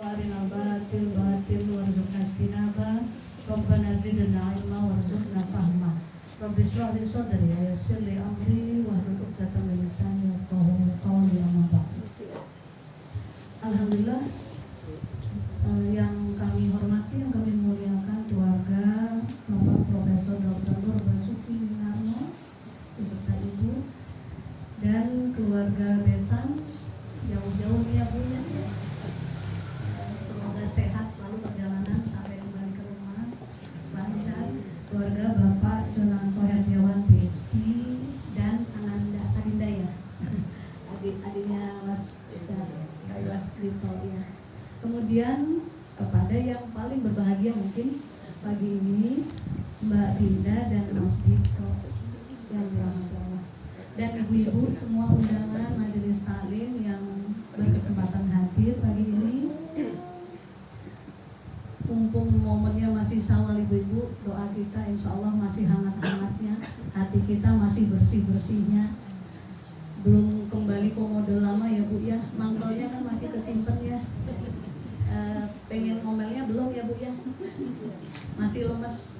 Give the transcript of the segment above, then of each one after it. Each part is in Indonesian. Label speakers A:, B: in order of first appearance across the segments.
A: وأرنا الباطل باطل وارزقنا اجتنابه ربنا زدنا علما وارزقنا فهما رب اشرح لي صدري ويسر لي أمري واحلل عقدة من لساني يفقهوا قولي أما بعد. Alhamdulillah, yang kami hormati, yang kami muliakan keluarga Bapak Profesor Dr. Nur Basuki Minarno beserta Ibu dan keluarga Besan jauh-jauh ya Bu ya. Semoga sehat selalu perjalanan sampai kembali ke rumah lancar. Keluarga Bapak Jonanto Herdiawan PhD dan Adinda ya, adiknya Mas Krito ya. Kemudian kepada yang paling berbahagia mungkin pagi ini Mbak Dinda dan Mas Dito yang dirahmati Allah, dan ibu-ibu semua undangan majelis taklim yang berkesempatan hadir pagi ini. Mumpung momennya masih sawal ibu-ibu, doa kita insya Allah masih hangat-hangatnya, hati kita masih bersih-bersihnya, belum kembali komodo lama ya Bu ya, mangkalnya kan masih kesimpen ya. Pengen ngomelnya belum ya Bu ya, masih lemes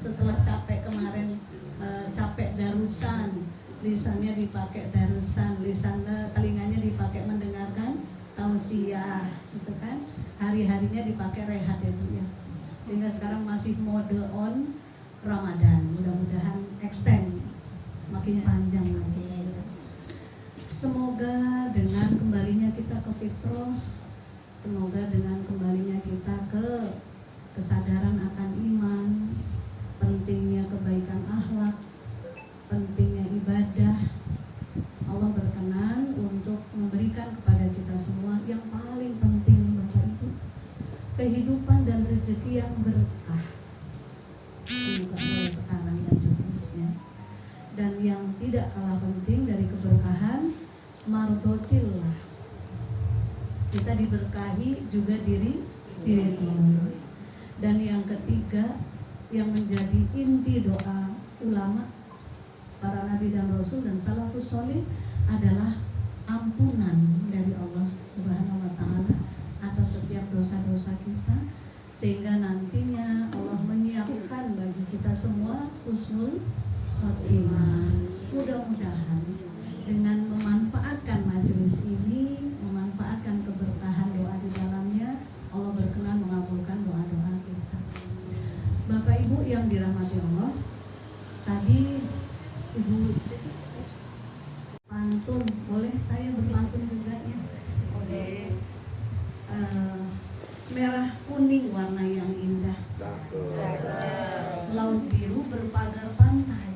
A: setelah capek kemarin, capek darusan, lisannya dipakai darusan, telinganya dipakai mendengarkan tausiah gitu kan, hari-harinya dipakai rehat ya Bu ya, sehingga sekarang masih mode on Ramadan, mudah-mudahan extend makin panjang lagi. Semoga dengan kembalinya kita ke fitrah, semoga dengan kembalinya kita ke kesadaran akan iman, pentingnya kebaikan akhlak, pentingnya ibadah, Allah berkenan untuk memberikan kepada kita semua yang paling penting Bapak Ibu, kehidupan dan rezeki yang berkah, semoga mulai sekarang dan seterusnya. Dan yang tidak kalah penting dari keberkahan, mardotillah, kita diberkahi juga diri Allah. Dan yang ketiga yang menjadi inti doa ulama, para nabi dan rasul dan salafus sholih adalah ampunan dari Allah Subhanahu wa taala atas setiap dosa-dosa kita, sehingga nantinya Allah menyiapkan bagi kita semua husnul khotimah. Mudah-mudahan dengan memanfaatkan majelis ini, memanfaatkan keberkahan doa di dalamnya, Allah berkenan mengabulkan doa-doa kita. Bapak Ibu yang dirahmati Allah, tadi Ibu pantun, boleh saya berpantun juga ya? Boleh. Merah kuning warna yang indah, laut biru berpagar pantai.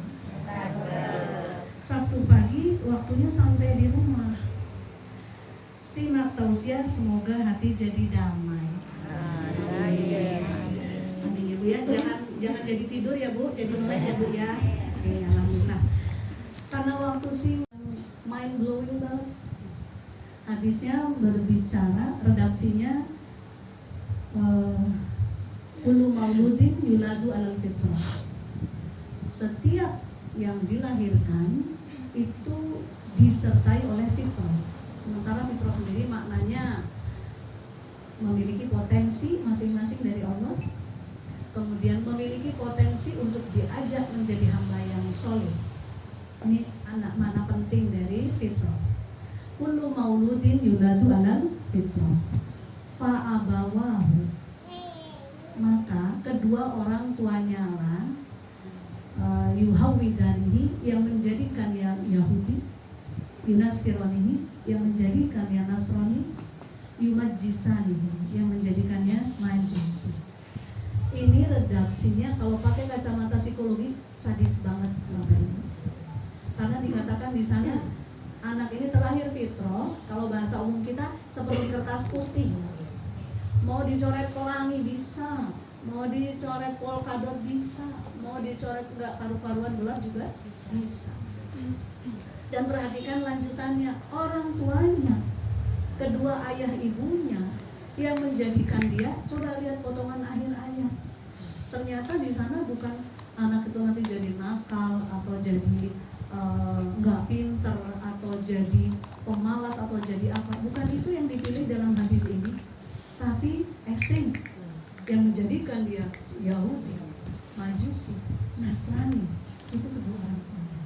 A: Sabtu pagi waktunya santai di rumah, simak tausiah semoga hati jadi damai. Amin ya Bu ya, jangan jadi tidur ya Bu, jadi melek ya Bu ya. Alhamdulillah. Karena waktu sih mind blowing banget. Hadisnya berbicara, redaksinya kullu mauludin yuladu alal fitrah. Setiap yang dilahirkan itu disertai oleh fitrah. Sementara fitrah sendiri maknanya memiliki potensi masing-masing dari Allah, kemudian memiliki potensi untuk diajak menjadi hamba yang soleh. Ini anak mana penting dari fitrah. Kullu mauludin yuladu alal fitrah fa'abawahu, maka kedua orang tuanya lah yuhawidanihi, yang menjadikan yang Yahudi, yunasironihi, yang menjadikannya Nasrani, yumajisanihi, yang menjadikannya Majusi. Ini redaksinya kalau pakai kacamata psikologi sadis banget Bapak Ibu. Karena dikatakan di sana anak ini terlahir fitrah, kalau bahasa umum kita seperti kertas putih. Mau dicoret pelangi bisa, mau dicoret polkadot bisa, mau dicoret enggak karu-karuan gelap juga bisa. Dan perhatikan lanjutannya, orang tuanya, kedua ayah ibunya yang menjadikan dia, coba lihat potongan akhir ayat. Ternyata di sana bukan anak itu nanti jadi nakal atau jadi nggak pinter atau jadi pemalas atau jadi apa, bukan itu yang dipilih dalam hadis ini. Tapi asing yang menjadikan dia Yahudi, Majusi, Nasrani. Itu kedua orang tuanya.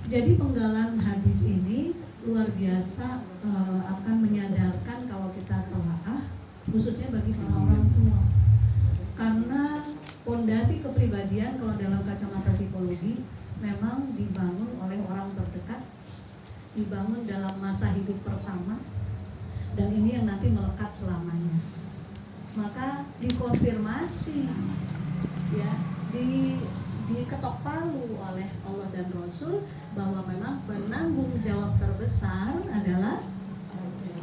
A: Jadi penggalan hadis ini luar biasa akan menyadarkan kalau kita telaah, khususnya bagi para orang tua. Karena fondasi kepribadian kalau dalam kacamata psikologi memang dibangun oleh orang terdekat, dibangun dalam masa hidup pertama, dan ini yang nanti melekat selamanya. Maka dikonfirmasi, ya, diketok palu oleh Allah dan Rasul bahwa memang penanggung jawab terbesar adalah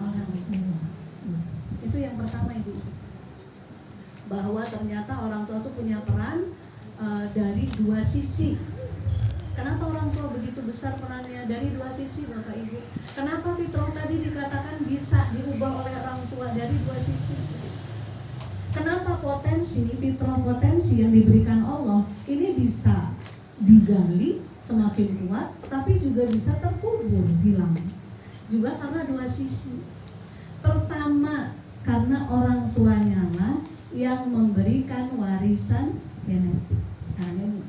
A: orang tua. Itu yang pertama, Ibu. Bahwa ternyata orang tua itu punya peran dari dua sisi. Kenapa orang tua begitu besar perannya? Dari dua sisi, Bapak Ibu. Kenapa fitrah tadi dikatakan bisa diubah oleh orang tua dari dua sisi? Kenapa fitrah potensi yang diberikan Allah ini bisa digali semakin kuat, tapi juga bisa terkubur, hilang. Juga karena dua sisi. Pertama, karena orang tuanya lah yang memberikan warisan genetik. Nah, ini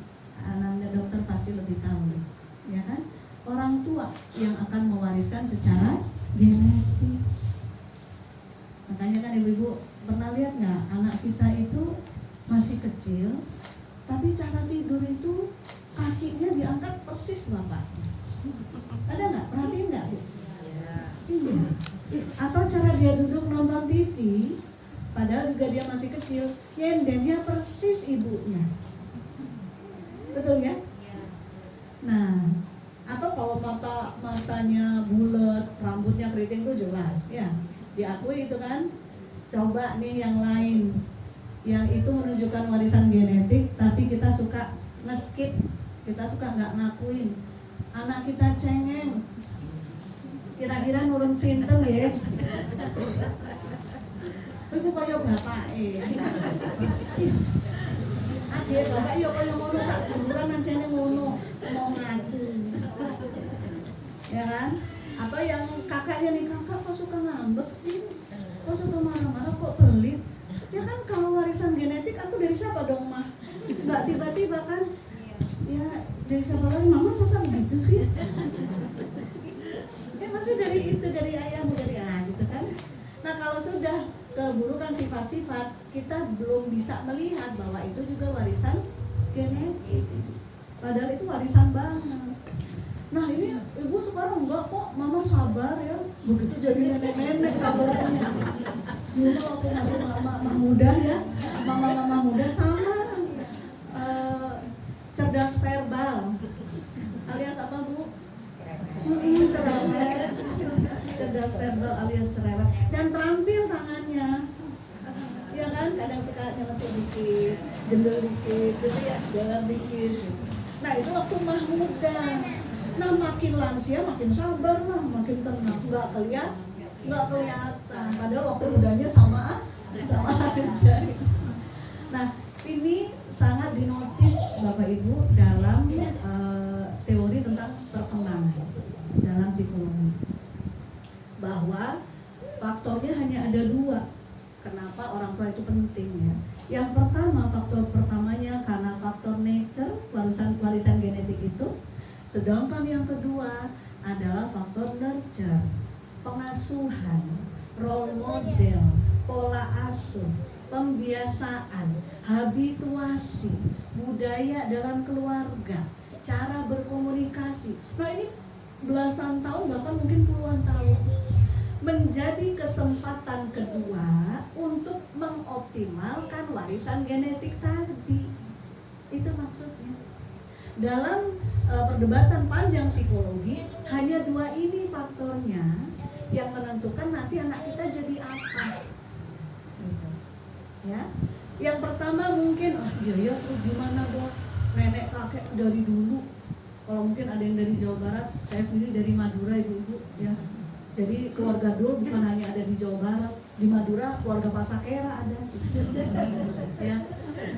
A: anaknya dokter pasti lebih tahu, ya kan? Orang tua yang akan mewariskan secara genetik. Makanya kan ibu-ibu pernah lihat nggak anak kita itu masih kecil, tapi cara tidur itu kakinya diangkat persis Bapak. Ada nggak? Perhatiin nggak, Bu? Iya. Atau cara dia duduk nonton TV, padahal juga dia masih kecil, nyendemnya persis ibunya. Betul ya? Nah, atau kalau matanya bulat, rambutnya keriting itu jelas, ya. Diakui itu kan. Coba nih yang lain, yang itu menunjukkan warisan genetik, tapi kita suka nge-skip, kita suka nggak ngakuin. Anak kita cengeng, kira-kira nurun sinten ya? Ibu kaya bapak persis. Adik bapak yo kaya ngono sak duluran nancene ngono, mau ngaku. Ya kan? Apa yang kakaknya nih, kakak kok suka ngambek sih? Kok suka marah-marah, kok pelit? Ya kan kalau warisan genetik aku dari siapa dong, Mah? Nggak tiba-tiba kan? Ya dari siapa lagi? Mama masa begitu sih? Ya masih dari itu, dari ayahmu, dari gitu kan? Nah kalau sudah keburukan sifat-sifat, kita belum bisa melihat bahwa itu juga warisan genetik. Padahal itu warisan banget. Nah ini ibu sekarang enggak kok, mama sabar ya. Begitu jadi nenek-nenek sabarnya. Dulu aku masih mama muda ya, mama muda sama cerdas verbal. Alias apa Bu? Cerewet. Cerdas verbal alias cerewet. Dan terampil tangannya. Ya kan, kadang suka nyeletuk dikit, jendel dikit, gitu ya, jalan dikit. Nah itu waktu mah muda. Nah makin lansia makin sabar lah, makin tenang, nggak kelihatan. Padahal waktu mudanya sama aja. Nah ini sangat dinotis Bapak Ibu dalam teori tentang perkembangan dalam psikologi, bahwa faktornya hanya ada dua. Kenapa orang tua itu penting ya? Yang pertama, faktor pertamanya karena faktor nature, warisan genetik itu. Sedangkan yang kedua adalah faktor nurture, pengasuhan, role model, pola asuh, pembiasaan, habituasi, budaya dalam keluarga, cara berkomunikasi. Nah ini belasan tahun, bahkan mungkin puluhan tahun, menjadi kesempatan kedua untuk mengoptimalkan warisan genetik tadi. Itu maksudnya. Dalam perdebatan panjang psikologi, hanya dua ini faktornya yang menentukan nanti anak kita jadi apa. Ya, yang pertama mungkin, iya terus gimana dong? Nenek kakek dari dulu. Kalau mungkin ada yang dari Jawa Barat, saya sendiri dari Madura ibu-ibu, ya. Jadi keluarga dulu bukan hanya ada di Jawa Barat, di Madura keluarga Pasakera ada. Ya,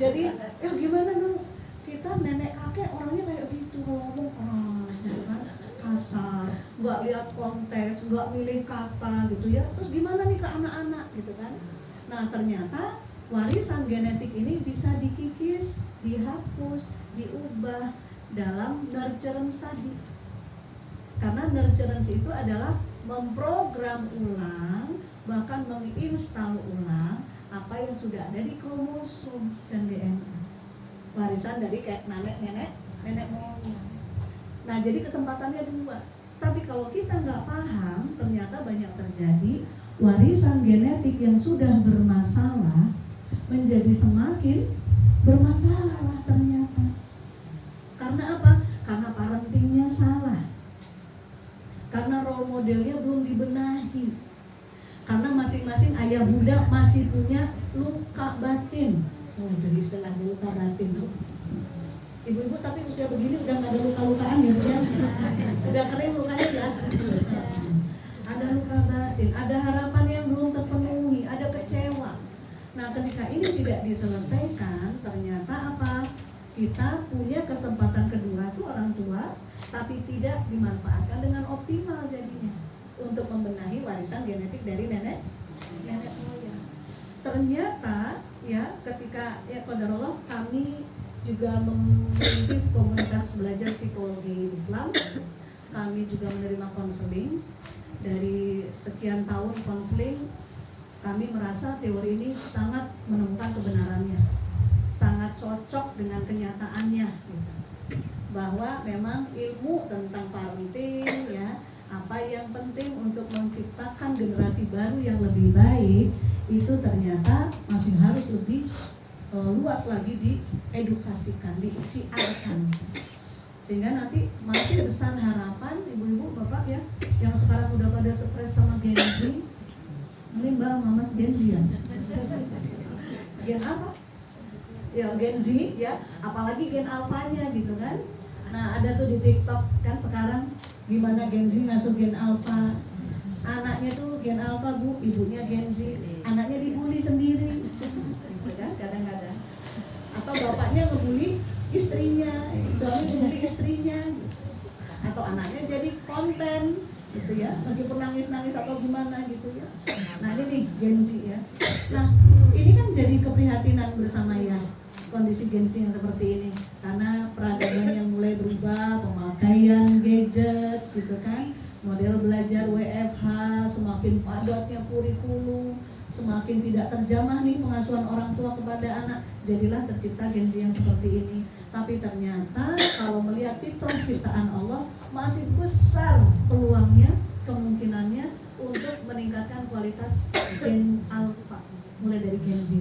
A: jadi ya gimana dong? Kita nenek kakek orangnya kayak gitu, ngomong keras gitu kan, kasar, nggak lihat konteks, nggak milih kata gitu ya. Terus gimana nih ke anak-anak gitu kan? Nah ternyata warisan genetik ini bisa dikikis, dihapus, diubah dalam nurturance tadi. Karena nurturance itu adalah memprogram ulang, bahkan menginstal ulang apa yang sudah ada di kromosom dan DNA. Warisan dari kayak nenek moyang. Nah jadi kesempatannya dua. Tapi kalau kita nggak paham, ternyata banyak terjadi warisan genetik yang sudah bermasalah menjadi semakin bermasalah ternyata. Karena apa? Karena parentingnya salah. Karena role modelnya belum dibenahi. Karena masing-masing ayah bunda masih punya luka batin. Oh, jadi istilah luka batin. Ibu-ibu tapi usia begini udah gak ada luka-lukaan ya, ya? Udah kering lukanya ya. Ada luka batin, ada harapan yang belum terpenuhi, ada kecewa. Nah ketika ini tidak diselesaikan, ternyata apa? Kita punya kesempatan kedua itu orang tua, tapi tidak dimanfaatkan dengan optimal jadinya untuk membenahi warisan genetik dari nenek moyang. Ternyata ya ketika ya qadarullah kami juga merintis komunitas belajar psikologi Islam, kami juga menerima konseling. Dari sekian tahun konseling, kami merasa teori ini sangat menemukan kebenarannya, sangat cocok dengan kenyataannya gitu. Bahwa memang ilmu tentang parenting ya, apa yang penting untuk menciptakan generasi baru yang lebih baik itu ternyata masih harus lebih luas lagi diedukasikan, disiarkan. Sehingga nanti masih besar harapan ibu-ibu, bapak ya, yang sekarang udah pada stres sama Gen Z. Ini mbak, mama Gen Z ya? Gen apa? Ya Gen Z ya, apalagi Gen Alfanya gitu kan. Nah ada tuh di TikTok kan sekarang gimana Gen Z masuk Gen Alpha. Anaknya tuh Gen Alpha bu, ibunya Gen Z. Anaknya dibully sendiri gitu kan kadang-kadang. Atau bapaknya ngebully istrinya, suami ngebully istrinya gitu. Atau anaknya jadi konten gitu ya, meskipun nangis-nangis atau gimana gitu ya. Nah ini nih Gen Z ya. Nah ini kan jadi keprihatinan bersama ya kondisi Gen Z yang seperti ini. Karena peradaban yang mulai berubah, pemakaian gadget gitu kan, model belajar WFH, semakin padatnya kurikulum, semakin tidak terjamah nih pengasuhan orang tua kepada anak. Jadilah tercipta Gen Z yang seperti ini. Tapi ternyata kalau melihat fitrah ciptaan Allah, masih besar peluangnya, kemungkinannya untuk meningkatkan kualitas Gen Alpha mulai dari Gen Z.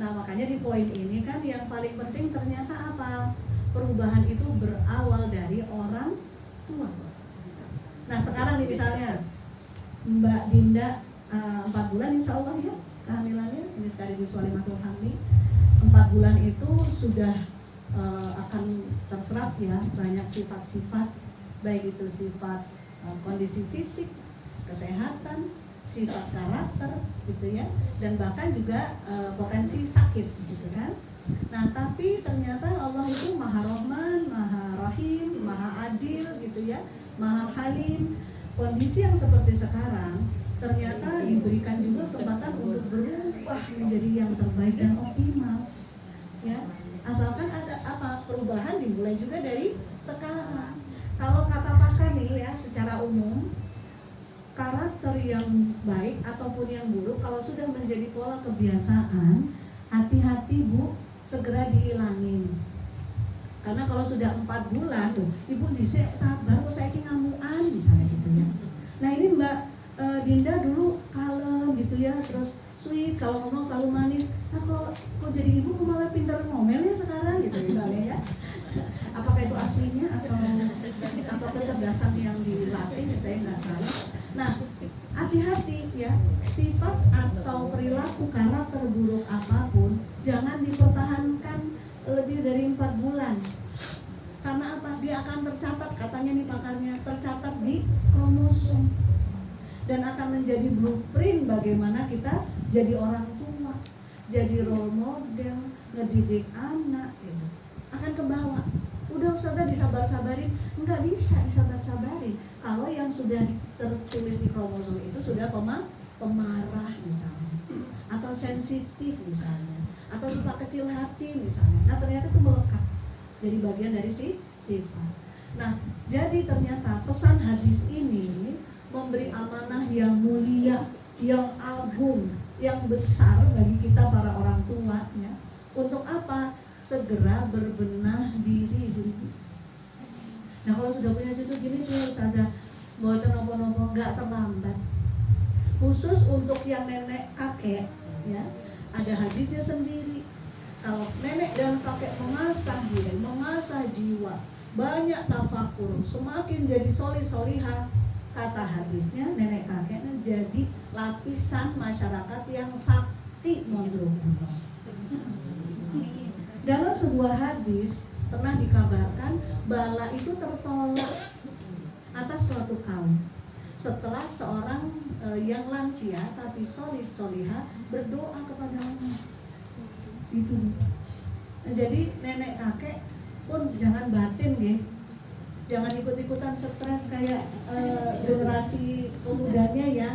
A: Nah makanya di poin ini kan yang paling penting ternyata apa? Perubahan itu berawal dari orang tua. Nah sekarang nih misalnya Mbak Dinda 4 bulan insya Allah ya kehamilannya, ini sekaligus walimatul hamli. 4 bulan itu sudah akan terserap ya banyak sifat-sifat, baik itu sifat kondisi fisik, kesehatan, sifat karakter gitu ya, dan bahkan juga potensi sakit gitu kan. Nah tapi ternyata Allah itu Maha Rahman, Maha Rahim, Maha Adil gitu ya, Maha Halim. Kondisi yang seperti sekarang ternyata diberikan juga kesempatan untuk berubah menjadi yang terbaik dan optimal ya, asalkan ada apa perubahan dimulai juga dari sekarang. Kalau kata pakar nih ya secara umum, karakter yang baik ataupun yang buruk kalau sudah menjadi pola kebiasaan, hati-hati bu, segera dihilangin. Karena kalau sudah 4 bulan tuh, ibu disek sabar kok saya ngamuan misalnya gitu ya. Nah ini Mbak Dinda dulu kalem gitu ya, terus sweet, kalau ngomong selalu manis. Nah kok jadi ibu malah pintar ngomel ya sekarang gitu misalnya ya. Apakah itu aslinya atau kecerdasan yang dilatih, saya nggak tahu. Nah hati-hati ya, sifat atau perilaku karakter buruk apapun jangan dipertahankan lebih dari 4 bulan. Karena apa? Dia akan tercatat, katanya nih pakarnya, tercatat di kromosom dan akan menjadi blueprint bagaimana kita jadi orang tua, jadi role model, ngedidik anak gitu. Akan ke bawah. Udah Ustazah disabar-sabarin, enggak bisa disabar-sabarin kalau yang sudah tertulis di kromosom itu sudah pemarah misalnya, atau sensitif misalnya, atau suka kecil hati misalnya. Nah ternyata itu melekat jadi bagian dari sifat. Nah jadi ternyata pesan hadis ini memberi amanah yang mulia, yang agung, yang besar bagi kita para orang tua ya. Untuk apa? Segera berbenah diri dulu. Nah kalau sudah punya cucu gini tuh ada boten nopo-nopo nggak terlambat. Khusus untuk yang nenek kakek ya, ada hadisnya sendiri. Kalau nenek dan kakek mengasah diri, mengasah jiwa, banyak tafakur, semakin jadi solih-solihah, kata hadisnya nenek kakeknya jadi lapisan masyarakat yang sakti mondro. Dalam sebuah hadis pernah dikabarkan bala itu tertolak atas suatu kaum setelah seorang yang lansia tapi solih-solihah berdoa kepada Allah. Itu. Nah, jadi nenek kakek pun jangan batin ya. Jangan ikut-ikutan stres kayak generasi pemudanya ya.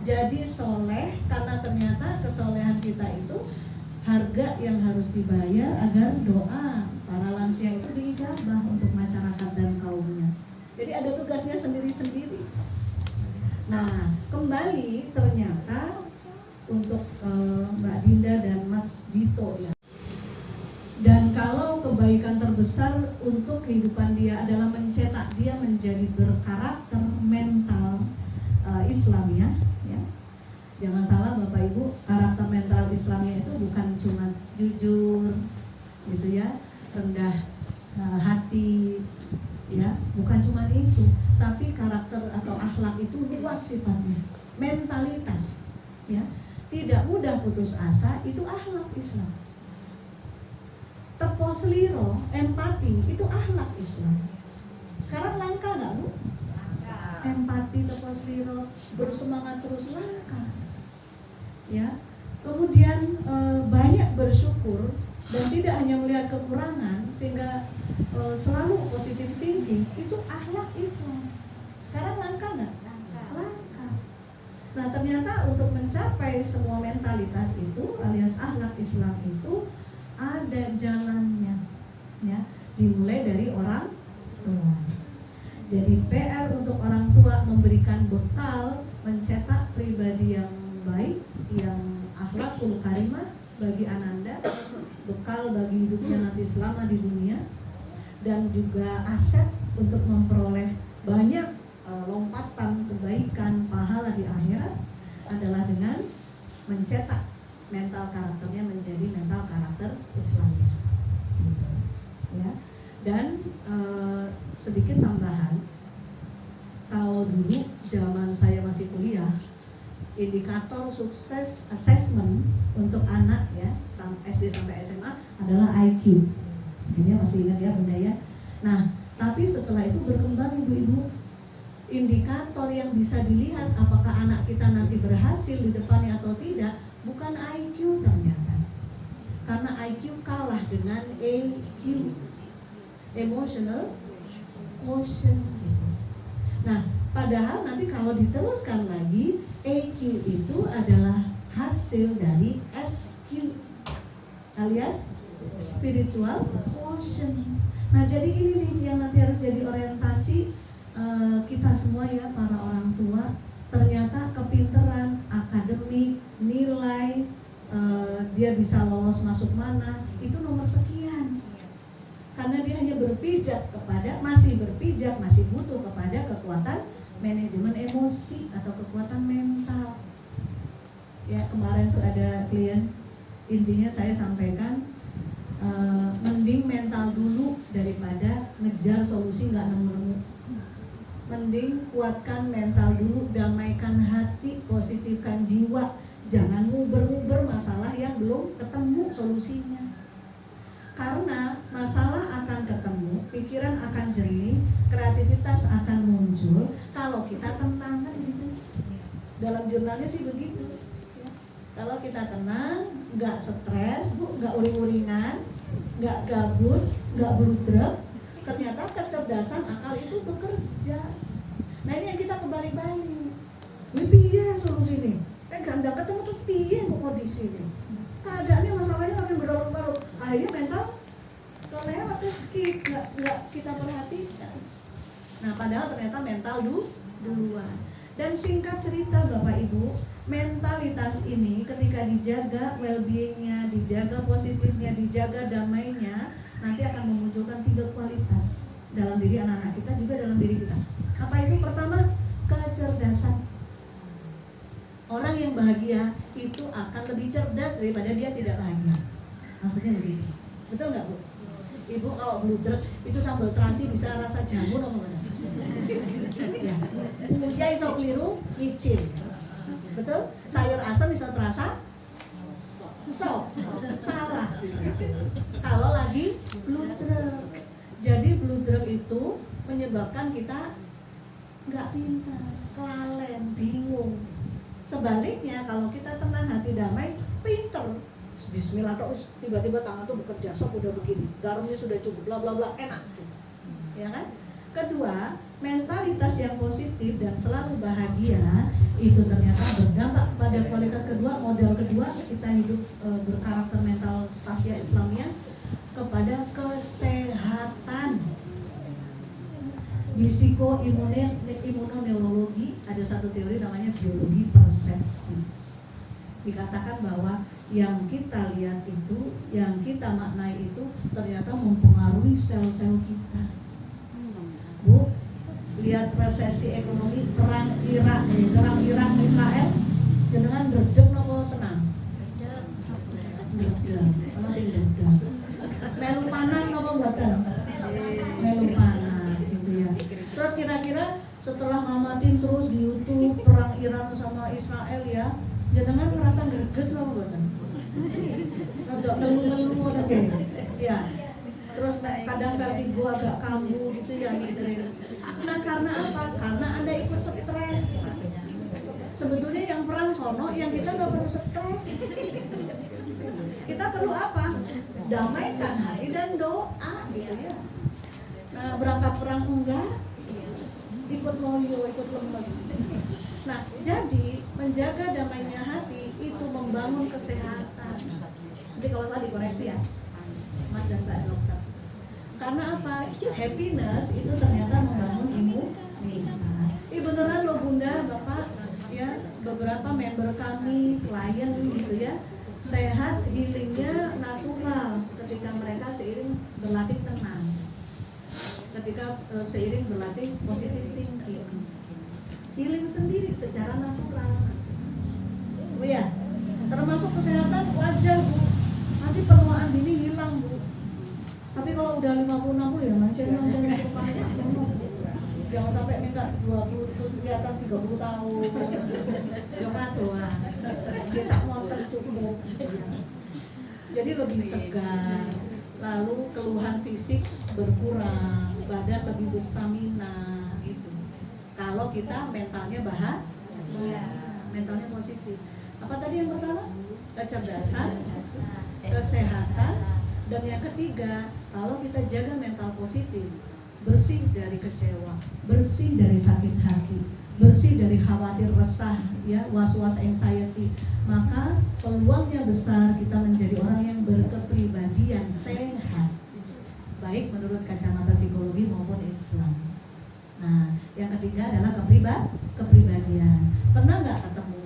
A: Jadi soleh karena ternyata kesolehan kita itu harga yang harus dibayar agar doa para lansia itu diijabah untuk masyarakat dan kaumnya. Jadi ada tugasnya sendiri-sendiri. Nah, kembali ternyata untuk Mbak Dinda dan Mas Dito ya. Dan kalau kebaikan terbesar untuk kehidupan dia adalah mencetak dia menjadi berkarakter mental Islamiyah ya. Jangan salah Bapak Ibu, karakter mental Islamiyah itu bukan cuma jujur gitu ya, rendah hati ya, bukan cuma itu, tapi karakter atau akhlak itu luas sifatnya, mentalitas ya, tidak mudah putus asa, itu akhlak Islam. Terposliro, empati, itu akhlak Islam. Sekarang langka nggak Bu? Empati, terposliro, bersemangat terus langka ya. Kemudian banyak bersyukur dan tidak hanya melihat kekurangan sehingga selalu positif thinking, itu akhlak Islam. Sekarang langka nggak? Langka. Nah ternyata untuk mencapai semua mentalitas itu alias akhlak Islam itu ada jalannya ya, dimulai dari orang tua. Jadi PR untuk orang tua memberikan bekal, mencetak pribadi yang baik, yang akhlakul karimah bagi Ananda, bekal bagi hidupnya nanti selama di dunia, dan juga aset untuk memperoleh banyak lompatan kebaikan pahala di akhirat adalah dengan mencetak mental karakternya menjadi mental karakter Islamnya gitu, ya. Dan sedikit tambahan, kalau dulu zaman saya masih kuliah, indikator sukses assessment untuk anak ya SD sampai SMA adalah IQ. Ini masih ingat ya Bunda ya. Nah, tapi setelah itu berkembang ibu-ibu, indikator yang bisa dilihat apakah anak kita nanti berhasil di depannya atau tidak bukan IQ ternyata. Karena IQ kalah dengan EQ, emotional quotient. Nah, padahal nanti kalau diteruskan lagi, EQ itu adalah hasil dari SQ alias spiritual quotient. Nah, jadi ini nih yang nanti harus jadi orientasi kita semua ya para orang tua. Ternyata kepinteran, akademik, nilai, dia bisa lolos masuk mana, itu nomor sekian. Karena dia hanya masih butuh kepada kekuatan manajemen emosi atau kekuatan mental. Ya, kemarin tuh ada klien, intinya saya sampaikan mending mental dulu daripada ngejar solusi nggak nemu-nemu. Mending kuatkan mental dulu, damaikan hati, positifkan jiwa. Jangan nguber-nguber masalah yang belum ketemu solusinya. Karena masalah akan ketemu, pikiran akan jernih, kreativitas akan muncul kalau kita tenang kan gitu. Dalam jurnalnya sih begitu ya. Kalau kita tenang, nggak stres, Bu, nggak uring-uringan, nggak gabut, nggak bludruk, ternyata kecerdasan akal itu bekerja. Nah ini yang kita kebalik-balik. Piye solusi ini?
B: gak ketemu terus piye kok kondisi ini. Keadaannya masalahnya makin berlarut-larut. Akhirnya mental kelewat skip, nggak kita perhatikan. Nah padahal ternyata mental duluan. Dan singkat cerita Bapak Ibu, mentalitas ini ketika dijaga well-beingnya, dijaga positifnya, dijaga damainya, nanti akan memunculkan 3 kualitas dalam diri anak-anak kita, juga dalam diri kita. Apa itu? Pertama, kecerdasan. Orang yang bahagia itu akan lebih cerdas daripada dia tidak bahagia. Maksudnya begini, betul nggak Bu? Ibu kalau bludruk itu sambal terasi bisa rasa jamur apa enggak? Ya. Uya iso keliru nyicil. Betul? Sayur asam iso terasa sop. Salah. Kalau lagi bludruk. Jadi bludruk itu menyebabkan kita nggak pintar, kelalen, bingung. Sebaliknya kalau kita tenang, hati damai, pinter. Bismillah terus tiba-tiba tangan tuh bekerja, sop udah begini, garamnya sudah cukup, bla bla bla, enak. Ya kan? Kedua, mentalitas yang positif dan selalu bahagia itu ternyata berdampak kepada kualitas kedua, model kedua kita hidup berkarakter mental sasya Islamiyah, kepada kesehatan. Di imunoneurologi ada satu teori namanya biologi persepsi. Dikatakan bahwa yang kita lihat itu, yang kita maknai itu ternyata mempengaruhi sel-sel kita. Bu, lihat resesi ekonomi, perang Irak Israel, dengan redep nopo senang? Redep, masih redep. Melu panas nopo mboten? Melu panas gitu ya. Terus kira-kira setelah ngamatin terus di YouTube perang Iran sama Israel ya, jenengan merasa greges nopo mboten? Agak ngeluh-ngeluh ngoten nggih. Ya. Terus kadang vertigo agak kambuh gitu ya gitu. Nah karena apa? Karena Anda ikut stres. Sebetulnya yang perang sono, yang kita nggak perlu stres. Kita perlu apa? Damaikan hati dan doa gitu ya. Nah berangkat perang enggak, ikut loyo, ikut lemes. Nah jadi menjaga damainya hati itu membangun kesehatan. Jadi kalau saya dikoreksi ya, Mas dan Mbak Dokter. Karena apa? Happiness itu ternyata membangun imunitas. Beneran loh Bunda, Bapak, ya beberapa member kami, klien gitu ya, sehat, healingnya natural ketika mereka seiring berlatih tenang, ketika seiring berlatih positive thinking, healing sendiri secara natural. Oh ya, termasuk kesehatan wajah Bu. Nanti penuaan dini hilang Bu. Tapi kalau udah 50-60 ya mancing jangan sampai minta 20 itu kelihatan 30 tahun. Ya katoan. Desa motor cukup. Jadi lebih segar. Lalu keluhan fisik berkurang, badan lebih berstamina gitu. Kalau kita mentalnya bahagia, mentalnya positif. Apa tadi yang pertama? Kecerdasan, kesehatan, dan yang ketiga, kalau kita jaga mental positif, bersih dari kecewa, bersih dari sakit hati, bersih dari khawatir, resah, ya, was-was, anxiety, maka peluangnya besar kita menjadi orang yang berkepribadian sehat, baik menurut kacamata psikologi maupun Islam. Nah, yang ketiga adalah kepribadian. Pernah nggak ketemu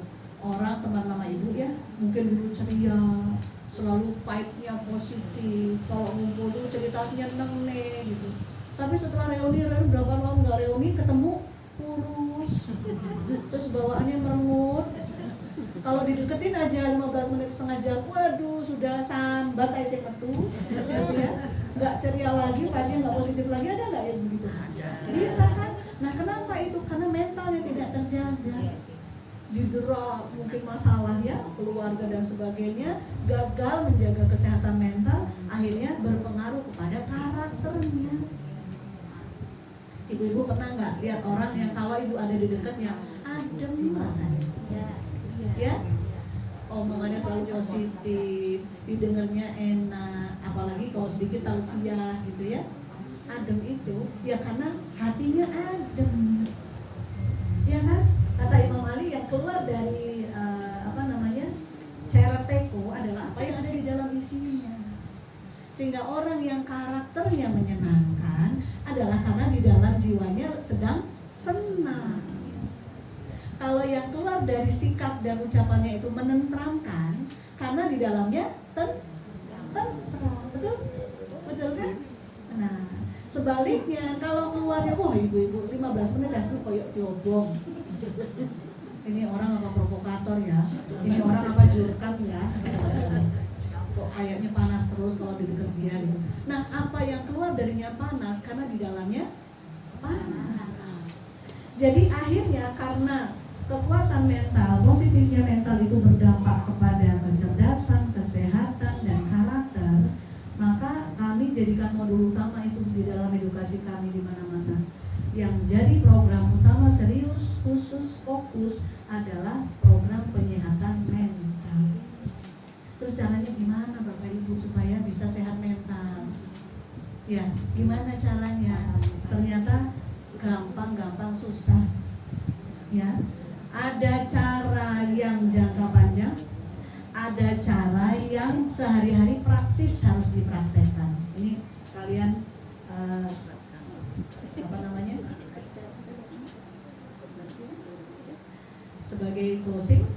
B: orang teman lama ibu ya, mungkin dulu ceria, selalu vibe-nya positif, kalau ngumpul dulu ceritanya seneng nih gitu. Tapi setelah reuni berapa tahun nggak reuni, ketemu kurus, terus bawaannya merengut. Kalau dideketin aja 15 menit setengah jam, waduh sudah sambat aja sih metu, ya, nggak ceria lagi, vibe-nya nggak positif lagi. Ada nggak yang begitu? Bisa kan? Nah kenapa itu? Karena mentalnya tidak terjaga. Didera mungkin masalah ya, keluarga dan sebagainya, gagal menjaga kesehatan mental, akhirnya berpengaruh kepada karakternya. Ibu-ibu pernah nggak lihat orang yang kalau ibu ada di dekatnya adem rasanya, ya, omongannya selalu positif, didengarnya enak, apalagi kalau sedikit tausiah gitu ya, adem itu ya karena hatinya adem, ya kan? Kata Imam Ali yang keluar dari Sehingga orang yang karakternya menyenangkan adalah karena di dalam jiwanya sedang senang. Kalau yang keluar dari sikap dan ucapannya itu menenteramkan, karena di dalamnya tentram, betul? Betul kan? Nah, sebaliknya kalau keluarnya, wah ibu-ibu 15 menit dah tuh koyok diobong. Ini orang apa provokator ya? Ini orang apa jurkam ya? Kok kayaknya panas terus kalau di dekat dia gitu. Nah, apa yang keluar darinya panas karena di dalamnya panas. Jadi akhirnya karena kekuatan mental, positifnya mental itu berdampak kepada kecerdasan, kesehatan, dan karakter, maka kami jadikan modul utama itu di dalam edukasi kami di mana-mana. Yang jadi program utama serius, khusus, fokus adalah program penyehatan mental. Terus caranya gimana Bapak Ibu supaya bisa sehat mental? Ya, gimana caranya? Ternyata gampang-gampang susah. Ya, ada cara yang jangka panjang, ada cara yang sehari-hari praktis harus dipraktekkan. Ini sekalian apa namanya? Sebagai closing,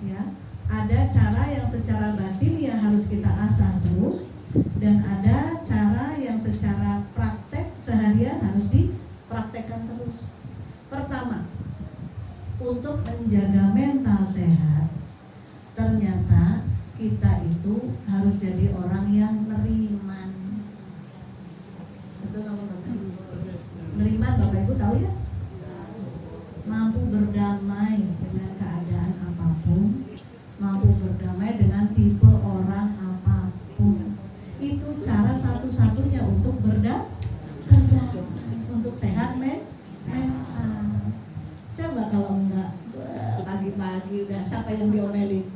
B: ya. Ada cara yang secara batin yang harus kita asah terus, dan ada cara yang secara praktek seharian harus dipraktekkan terus. Pertama, untuk menjaga mental sehat, ternyata kita itu harus jadi orang yang neriman. Betul nggak Bapak? Neriman Bapak Ibu tahu ya? Mampu berdamai dengan keadaan apapun, mampu berdamai dengan tipe orang apapun. Itu cara satu-satunya untuk berdamai, untuk sehat mental. Coba kalau enggak pagi-pagi udah siapa yang diomelin?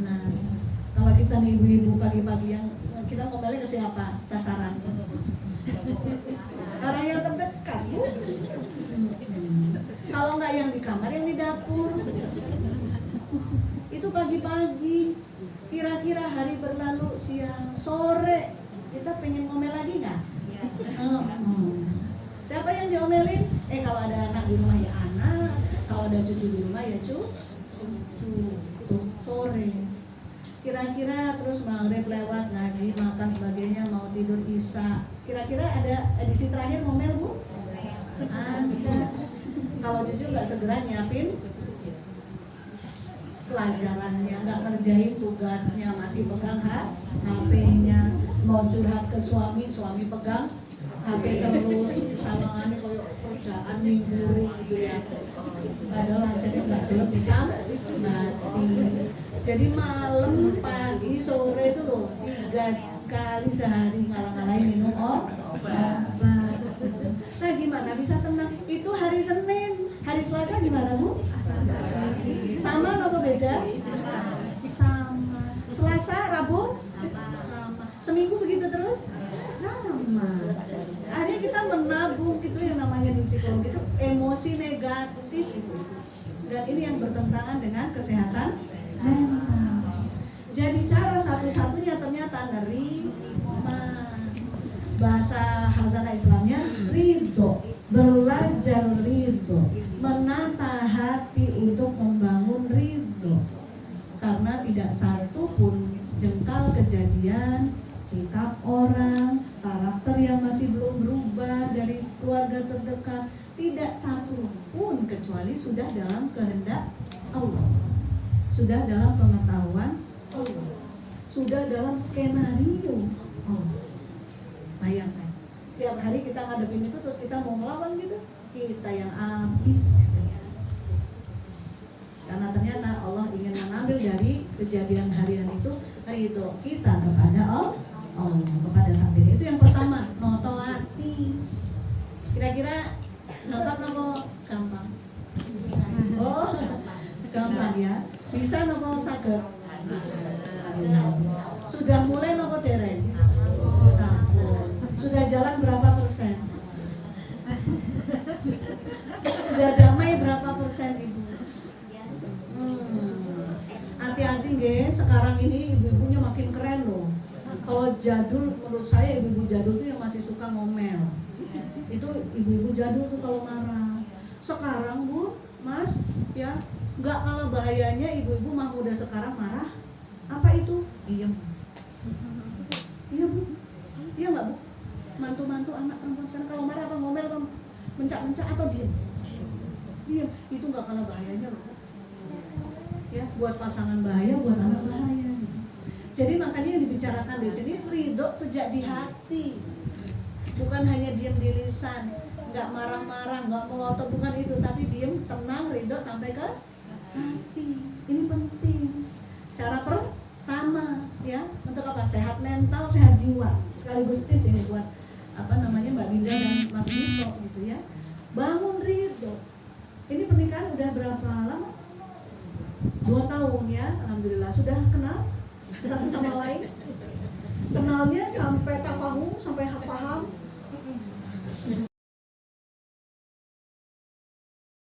B: Nah, kalau kita nih ibu-ibu pagi-pagi yang kita ngomelin ke siapa? Sasaran. Orang yang terdekat, Bu. Kalau enggak yang di kamar, yang di dapur. Itu pagi-pagi. Kira-kira hari berlalu, siang, sore, kita pengen ngomel lagi nggak? Siapa yang diomelin? Kalau ada anak di rumah ya anak, kalau ada cucu di rumah ya cucu. Sore. Kira-kira terus maghrib lewat, ngaji, makan sebagainya, mau tidur isya. Kira-kira ada edisi terakhir ngomel Bu? Ada. Kalau cucu nggak segera nyiapin pelajarannya, nggak kerjain tugasnya, masih pegang HP-nya, mau curhat ke suami pegang HP terus, sawangannya koyok kerjaan mingguri gitu ya. Padahal acaranya nggak selesai mati. Jadi malam, pagi, sore itu loh 3 kali sehari ngalah-ngalahin minum obat. Nah gimana bisa tenang? Itu hari Senin, hari Selasa gimana Bu? Sama apa beda? Sama. Selasa, Rabu? Sama. Seminggu begitu terus? Sama. Akhirnya kita menabung gitu yang namanya di psikologi itu emosi negatif itu. Dan ini yang bertentangan dengan kesehatan mental. Jadi cara satu-satunya ternyata nerima. Bahasa Hazanah Islamnya ridho, belajar ridho, menata hati untuk membangun ridho. Karena tidak satu pun jengkal kejadian, sikap orang, karakter yang masih belum berubah dari keluarga terdekat, tidak satu pun kecuali sudah dalam kehendak Allah, sudah dalam pengetahuan Allah, sudah dalam skenario Allah. Bayangkan, tiap hari kita ngadepin itu terus kita mau melawan gitu, kita yang habis. Karena ternyata Allah ingin mengambil dari kejadian harian itu ridho kita kepada Allah, kepada takdir. Itu yang pertama, noto hati. Kira-kira noto gampang? Oh, gampang ya. Bisa nopo saged? Sudah mulai nopo dereng? Sudah jalan berapa persen? Sudah damai berapa persen Ibu? Hati-hati nggih, sekarang ini ibu-ibunya makin keren loh. Kalau jadul, menurut saya ibu-ibu jadul tuh yang masih suka ngomel. Itu ibu-ibu jadul tuh kalau marah. Sekarang Bu, Mas, ya nggak kalah bahayanya ibu-ibu mah muda sekarang marah. Apa itu? Diem. Iya Bu, iya nggak Bu? Mantu-mantu anak perempuan sekarang kalau marah apa ngomel apa mencak-mencak atau diem? Diem. Itu nggak kalah bahayanya loh. Ya, buat pasangan bahaya, buat anak bahaya. Jadi makanya yang dibicarakan di sini ridho sejak di hati, bukan hanya diem di lisan, nggak marah-marah, nggak melotot, bukan itu, tapi diem, tenang, ridho sampai ke hati. Ini penting. Cara pertama, ya, untuk apa? Sehat mental, sehat jiwa. Sekaligus tips ini buat Mbak Linda dan Mas Dito gitu ya. Bangun ridho. Ini pernikahan udah berapa lama? 2 tahun ya, alhamdulillah. Sudah kenal satu sama lain, kenalnya sampai tafahum, sampai paham,